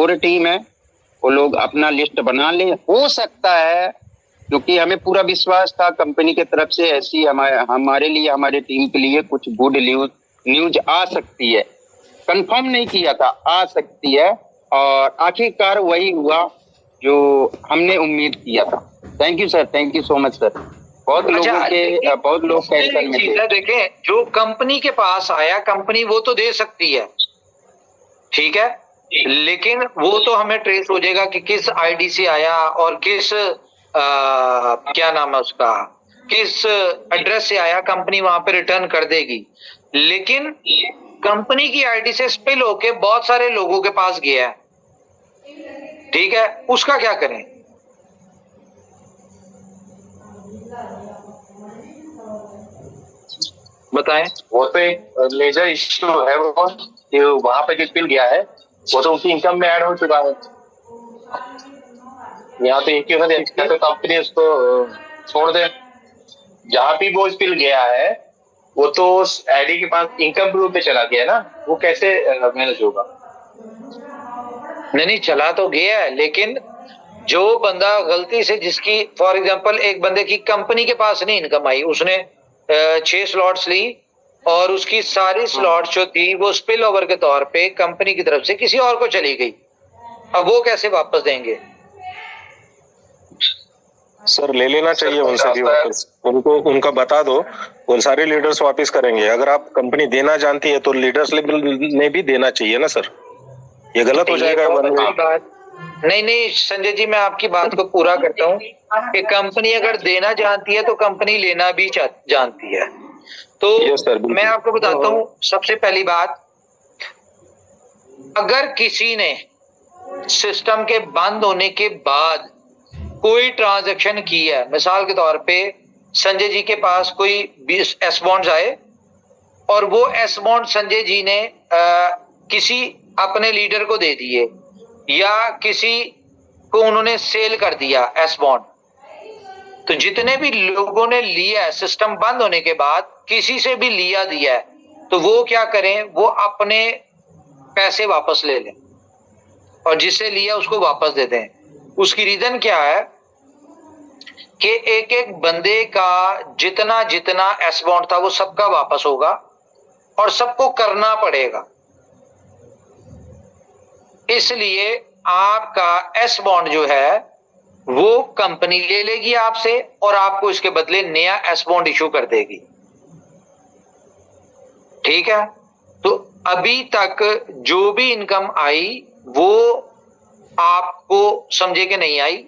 Core team है, वो लोग अपना लिस्ट बना ले। हो सकता है, क्योंकि हमें पूरा विश्वास था कंपनी की तरफ से ऐसी हमारे लिए, हमारे टीम के लिए कुछ गुड न्यूज आ सकती है। कंफर्म नहीं किया था, आ सकती है, और आखिरकार वही हुआ जो हमने उम्मीद किया था। Thank you sir, thank you so much sir. बहुत लोग टेंशन में थे। देखें, जो कंपनी के पास आया, कंपनी वो तो दे सकती है, ठीक है, लेकिन वो तो हमें ट्रेस हो जाएगा कि किस आईडी से आया और किस क्या नाम है उसका, किस एड्रेस से आया, कंपनी वहां पे रिटर्न कर देगी। लेकिन कंपनी की आईडी से स्पिल होके बहुत सारे लोगों के पास गया है, ठीक है, उसका क्या करें? बताएं। वो तो एक मेजर इश्यू है, वो कि वहां पे जो स्पिल गया है वो तो उनकी इनकम में ऐड हो चुका है। यहाँ तो एक ही होता है, तो कंपनी उसको छोड़ दे। जहाँ भी वो स्पिल गया है वो तो आईडी के पास इनकम प्रूफ पे चला गया ना, वो कैसे मैनेज होगा? नहीं, चला तो गया है, लेकिन जो बंदा गलती से, जिसकी फॉर एग्जांपल एक बंदे की कंपनी के पास नहीं इनकम आई, उसने 6 स्लॉट्स ली और उसकी सारी स्लॉट्स जो थी वो स्पिल ओवर के तौर पे कंपनी की तरफ से किसी और को चली गई, अब वो कैसे वापस देंगे? सर ले लेना चाहिए उनसे भी वापस, उनको उनका बता दो, उन सारे लीडर्स वापस करेंगे। अगर आप कंपनी देना जानती है तो लीडर्स ने भी देना चाहिए ना सर, ये गलत हो जाएगा। नहीं संजय जी, मैं आपकी बात को पूरा करता हूँ कि कंपनी अगर देना जानती है तो कंपनी लेना भी जानती है। तो मैं आपको बताता हूँ, सबसे पहली बात, अगर किसी ने सिस्टम के बंद होने के बाद कोई ट्रांजैक्शन की है, मिसाल के तौर पे संजय जी के पास कोई 20 एस बॉन्ड्स आए और वो एस बॉन्ड संजय जी ने किसी अपने लीडर को दे दिए या किसी को उन्होंने सेल कर दिया एस बॉन्ड, तो जितने भी लोगों ने लिया है सिस्टम बंद होने के बाद, किसी से भी लिया दिया है, तो वो क्या करें, वो अपने पैसे वापस ले लें और जिससे लिया उसको वापस दे दें। उसकी रीजन क्या है कि एक एक बंदे का जितना जितना एस बॉन्ड था वो सबका वापस होगा और सबको करना पड़ेगा। इसलिए आपका एस बॉन्ड जो है वो कंपनी ले लेगी आपसे और आपको इसके बदले नया एस बॉन्ड इशू कर देगी, ठीक है। तो अभी तक जो भी इनकम आई वो आपको समझे कि नहीं आई,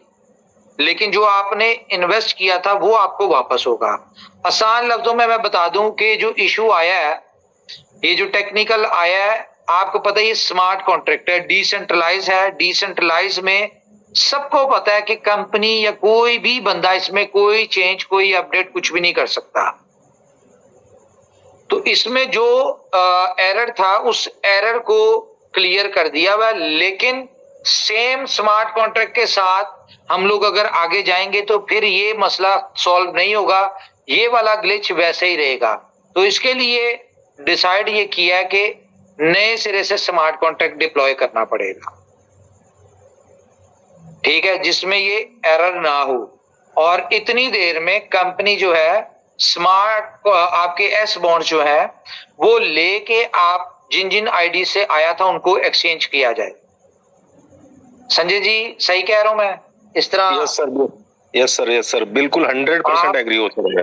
लेकिन जो आपने इन्वेस्ट किया था वो आपको वापस होगा। आसान लफ्जों में मैं बता दूं कि जो इशू आया है, ये जो टेक्निकल आया है, आपको पता है ये स्मार्ट कॉन्ट्रैक्ट है, डिसेंट्रलाइज है। डिसेंट्रलाइज में सबको पता है कि कंपनी या कोई भी बंदा इसमें कोई चेंज, कोई अपडेट कुछ भी नहीं कर सकता। तो इसमें जो एरर था उस एरर को क्लियर कर दिया हुआ, लेकिन सेम स्मार्ट कॉन्ट्रैक्ट के साथ हम लोग अगर आगे जाएंगे तो फिर ये मसला सॉल्व नहीं होगा, ये वाला ग्लिच वैसे ही रहेगा। तो इसके लिए डिसाइड ये किया है कि नए सिरे से स्मार्ट कॉन्ट्रैक्ट डिप्लॉय करना पड़ेगा, ठीक है, जिसमें ये एरर ना हो। और इतनी देर में कंपनी जो है स्मार्ट आपके एस बॉन्ड जो है वो लेके आप जिन जिन आईडी से आया था उनको एक्सचेंज किया जाए। संजय जी सही कह रहा हूं मैं इस तरह? यस सर, बिल्कुल 100% एग्री हो सर।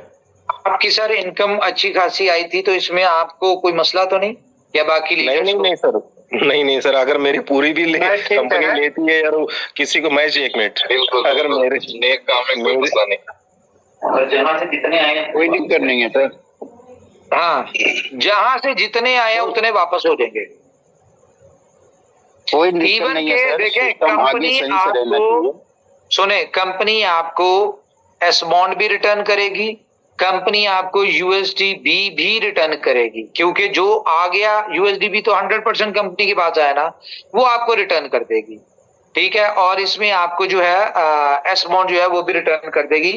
आपकी सर इनकम अच्छी खासी आई थी, तो इसमें आपको कोई मसला तो नहीं या बाकी? नहीं सर, नहीं सर, अगर मेरी पूरी भी कंपनी लेती है यार किसी को, मैं एक मिनट, अगर मेरे नेक काम में कोई मसला नहीं, और जहां से जितने आए कोई दिक्कत नहीं है सर। हाँ, जहां से जितने आए उतने वापस हो जाएंगे, कोई दिक्कत नहीं है सर। देखें, कंपनी आपको सुने, कंपनी आपको एस बॉन्ड भी रिटर्न करेगी, कंपनी आपको यूएसडीबी भी रिटर्न करेगी, क्योंकि जो आ गया यूएसडीबी तो 100% कंपनी के पास आया ना, वो आपको रिटर्न कर देगी, ठीक है। और इसमें आपको जो है एस बॉन्ड जो है वो भी रिटर्न कर देगी।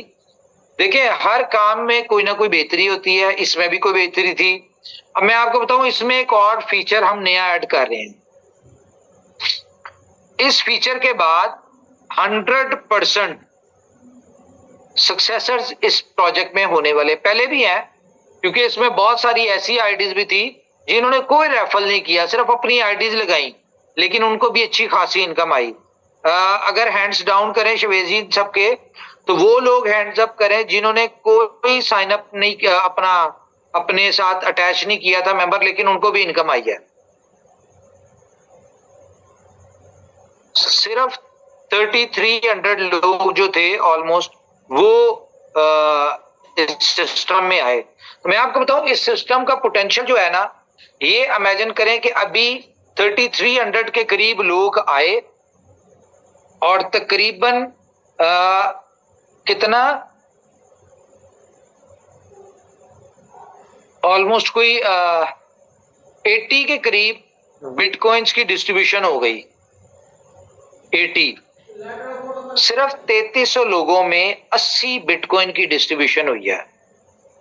देखिए, हर काम में कोई ना कोई बेहतरी होती है, इसमें भी कोई बेहतरी थी। अब मैं आपको बताऊं, इसमें एक और फीचर हम नया ऐड कर रहे हैं। इस फीचर के बाद 100% सक्सेसर्स इस प्रोजेक्ट में होने वाले पहले भी हैं, क्योंकि इसमें बहुत सारी ऐसी आईडीज भी थी जिन्होंने कोई रेफर नहीं किया, सिर्फ अपनी आईडीज लगाई, लेकिन उनको भी अच्छी खासी इनकम आई। अगर हैंड्स डाउन करें शवेजी सबके, तो वो लोग हैंड्स अप करें जिन्होंने कोई साइन अप नहीं किया, अपने साथ अटैच नहीं किया था मेंबर, लेकिन उनको भी इनकम आई है। सिर्फ 3300 लोग जो थे ऑलमोस्ट, वो इस सिस्टम में आए। तो मैं आपको बताऊं, इस सिस्टम का पोटेंशियल जो है ना, ये इमेजिन करें कि अभी 3300 के करीब लोग आए और तकरीबन कितना, ऑलमोस्ट कोई 80 के करीब बिटकॉइंस की डिस्ट्रीब्यूशन हो गई। 80, सिर्फ 3300 लोगों में 80 बिटकॉइन की डिस्ट्रीब्यूशन हुई है।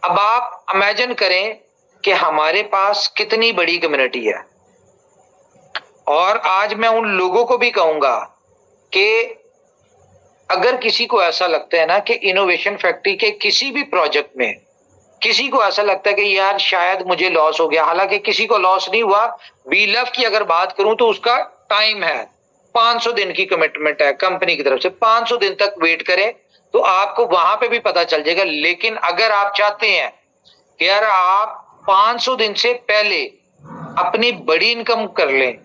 अब आप इमेजिन करें कि हमारे पास कितनी बड़ी कम्युनिटी है। और आज मैं उन लोगों को भी कहूंगा कि अगर किसी को ऐसा लगता है ना कि इनोवेशन फैक्ट्री के किसी भी प्रोजेक्ट में किसी को ऐसा लगता है कि यार शायद मुझे लॉस हो गया, हालांकि किसी को लॉस नहीं हुआ। वी लव की अगर बात करूं तो उसका टाइम है, 500 दिन की कमिटमेंट है कंपनी की तरफ से, 500 दिन तक वेट करें तो आपको वहां पे भी पता चल जाएगा। लेकिन अगर आप चाहते हैं कि यार आप 500 दिन से पहले अपनी बड़ी इनकम कर लें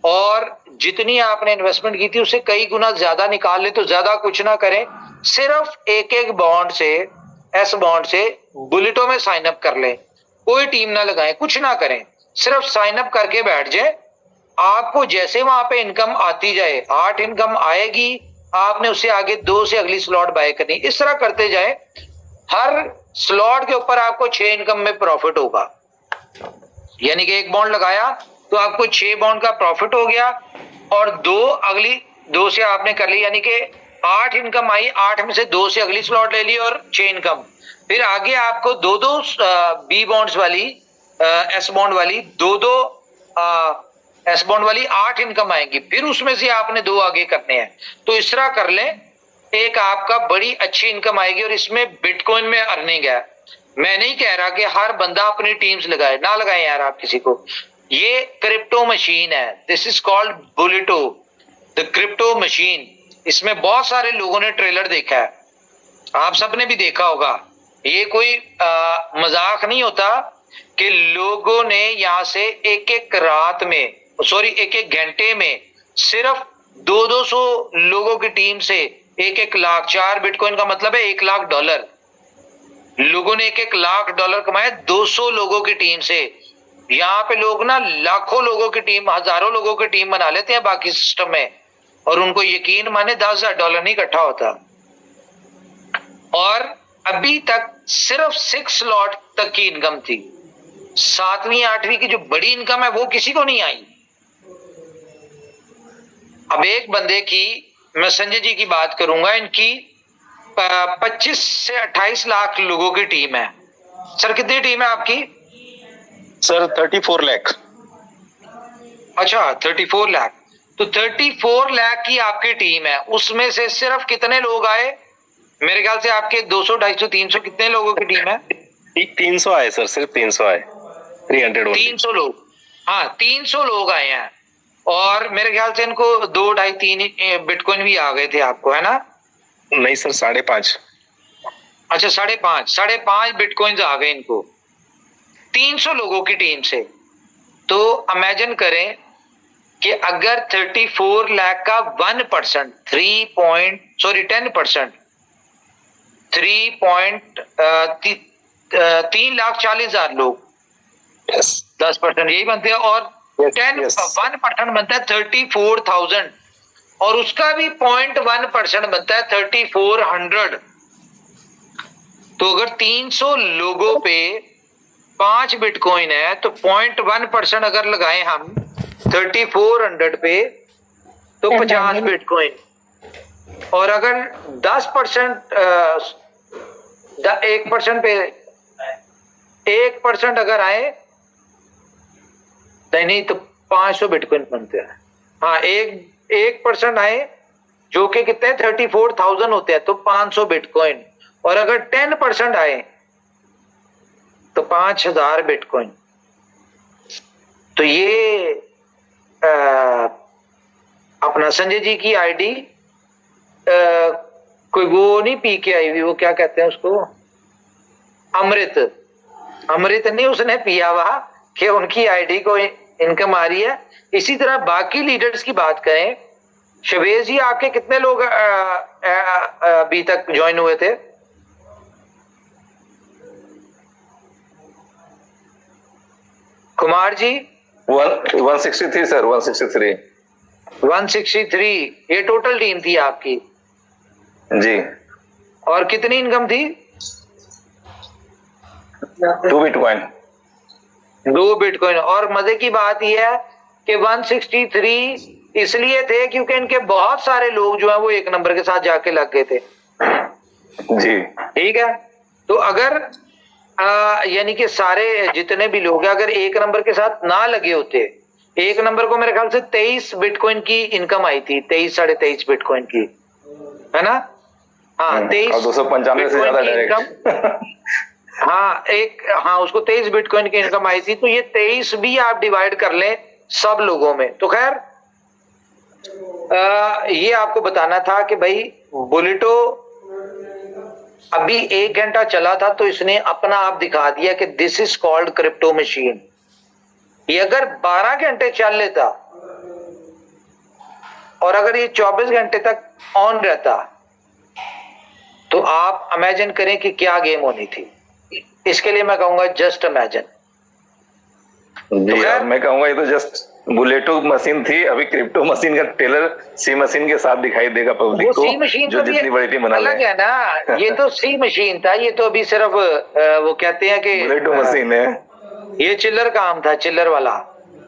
और जितनी आपने इन्वेस्टमेंट की थी उससे कई गुना ज्यादा निकाल ले, तो ज्यादा कुछ ना करें, सिर्फ एक बॉन्ड से, एस बॉन्ड से बुलेटो में साइन अप कर लें। कोई टीम ना लगाएं, कुछ ना करें, सिर्फ साइन अप करके बैठ जाए। आपको जैसे वहां पे इनकम आती जाए, 8 इनकम आएगी, आपने उससे आगे 2 से अगली स्लॉट बाय करनी, इस तरह करते जाए। हर स्लॉट के ऊपर आपको 6 इनकम में प्रॉफिट होगा। यानी कि एक बॉन्ड लगाया तो आपको 6 बॉन्ड का प्रॉफिट हो गया, और 2 अगली 2 से आपने कर ली, यानी कि 8 इनकम आई, 8 में से 2 से अगली स्लॉट ले ली और 6 इनकम। फिर आगे आपको 2 बी बॉन्ड्स वाली, एस बॉन्ड वाली, 2 एस बॉन्ड वाली 8 इनकम आएंगी। फिर उसमें से आपने 2 आगे करने हैं। तो इस तरह कर लें, एक आपका बड़ी अच्छी इनकम आएगी। और इसमें बिटकॉइन में अर्निंग है। मैं नहीं कह रहा कि हर बंदा अपनी टीम्स लगाए, ना लगाए यार आप किसी को। ये क्रिप्टो मशीन है, this is called Bulleto, the crypto machine. इसमें बहुत सारे लोगों ने ट्रेलर देखा है, आप सबने भी देखा होगा। ये कोई मजाक नहीं होता कि लोगों ने यहां से एक रात में, सॉरी एक घंटे में सिर्फ 200 लोगों की टीम से 1 लाख, 4 बिटकॉइन का मतलब है $1 लाख। लोगों ने $1 लाख कमाए 200 लोगों की टीम से। यहाँ पे लोग ना लाखों लोगों की टीम, हजारों लोगों की टीम बना लेते हैं बाकी सिस्टम में, और उनको यकीन माने $10,000 नहीं इकट्ठा होता। और अभी तक सिर्फ 6 स्लॉट तक की इनकम थी। 7वीं 8वीं की जो बड़ी इनकम है वो किसी को नहीं आई। अब एक बंदे की, मैं संजय जी की बात करूंगा, इनकी 25 से 28 लाख लोगों की टीम है। सर कितनी टीम है आपकी? सर 34 लाख। अच्छा 34 लाख। तो 34 लाख की आपकी टीम है, उसमें से सिर्फ कितने लोग आए? मेरे ख्याल से आपके 200, 250, 300 कितने लोगों की टीम है? 300 आए सर, सिर्फ 300 आए, 300 लोग। हाँ 300 लोग आए हैं, और मेरे ख्याल से इनको 2, 2.5, 3 बिटकॉइन भी आ गए थे आपको, है ना? नहीं सर 5.5। अच्छा 5.5 बिटकॉइंस आ गए इनको 300 लोगों की टीम से। तो इमेजिन करें कि अगर 34 लाख का 1%, 10%, 3,40,000 लोग, 10% यही बनते हैं, और 1% बनता है 34,000, और उसका भी 0.1% बनता है 3,400। तो अगर 300 लोगों पे 5 बिटकॉइन है तो 0.1% अगर लगाए हम 3,400 पे तो 50 बिटकॉइन। और अगर 10% 1% पे 1% अगर आए नहीं तो 500 बिटकॉइन बनते हैं। हाँ 1% आए, जो कि कितने 34,000 होते हैं, तो 500 बिटकॉइन। और अगर 10% आए तो 5,000 बिटकॉइन। तो ये अपना संजय जी की आईडी कोई वो नहीं पी के आई हुई, वो क्या कहते हैं उसको, अमृत नहीं उसने पिया हुआ कि उनकी आईडी को इनकम आ रही है। इसी तरह बाकी लीडर्स की बात करें, शबेज जी आपके कितने लोग अभी तक ज्वाइन हुए थे? कुमार जी 163 सर, 163 163 ये टोटल टीम थी आपकी जी। और कितनी इनकम थी? 2 बिटकॉइन। 2 बिटकॉइन। और मजे की बात यह है कि 163 इसलिए थे क्योंकि इनके बहुत सारे लोग जो है वो एक नंबर के साथ जाके लग गए थे जी ठीक है। तो अगर यानी कि सारे जितने भी लोग हैं अगर एक नंबर के साथ ना लगे होते, एक नंबर को मेरे ख्याल से 23 बिटकॉइन की इनकम आई थी, 23 साढ़े 23 बिटकॉइन की, है ना? हाँ 23 295 से ज्यादा डायरेक्ट हाँ उसको 23 बिटकॉइन की इनकम आई थी। तो ये 23 भी आप डिवाइड कर लें सब लोगों में। तो खैर ये आपको बताना था कि भाई बुलेटो अभी 1 घंटा चला था तो इसने अपना आप दिखा दिया कि this is called crypto machine. ये अगर 12 घंटे चल लेता और अगर ये 24 घंटे तक ऑन रहता तो आप इमेजिन करें कि क्या गेम होनी थी। इसके लिए मैं कहूंगा जस्ट इमेजिन। जी मैं कहूंगा ये तो जस्ट बुलेटो मशीन थी, अभी क्रिप्टो मशीन का टेलर सी मशीन के साथ दिखाई देगा पब्लिक को, सी मशीन जो जितनी बड़ी टीम बना अलग है ना। ये तो सी मशीन था, ये तो अभी सिर्फ वो कहते हैं कि बुलेटो मशीन है, ये चिल्लर काम था, चिल्लर वाला।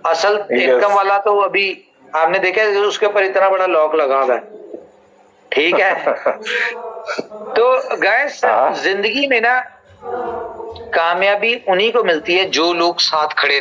असल इनकम वाला तो अभी आपने देखा है उसके ऊपर इतना बड़ा लॉक लगा हुआ है, ठीक है। तो गैस जिंदगी में ना कामयाबी उन्हीं को मिलती है जो लोग साथ खड़े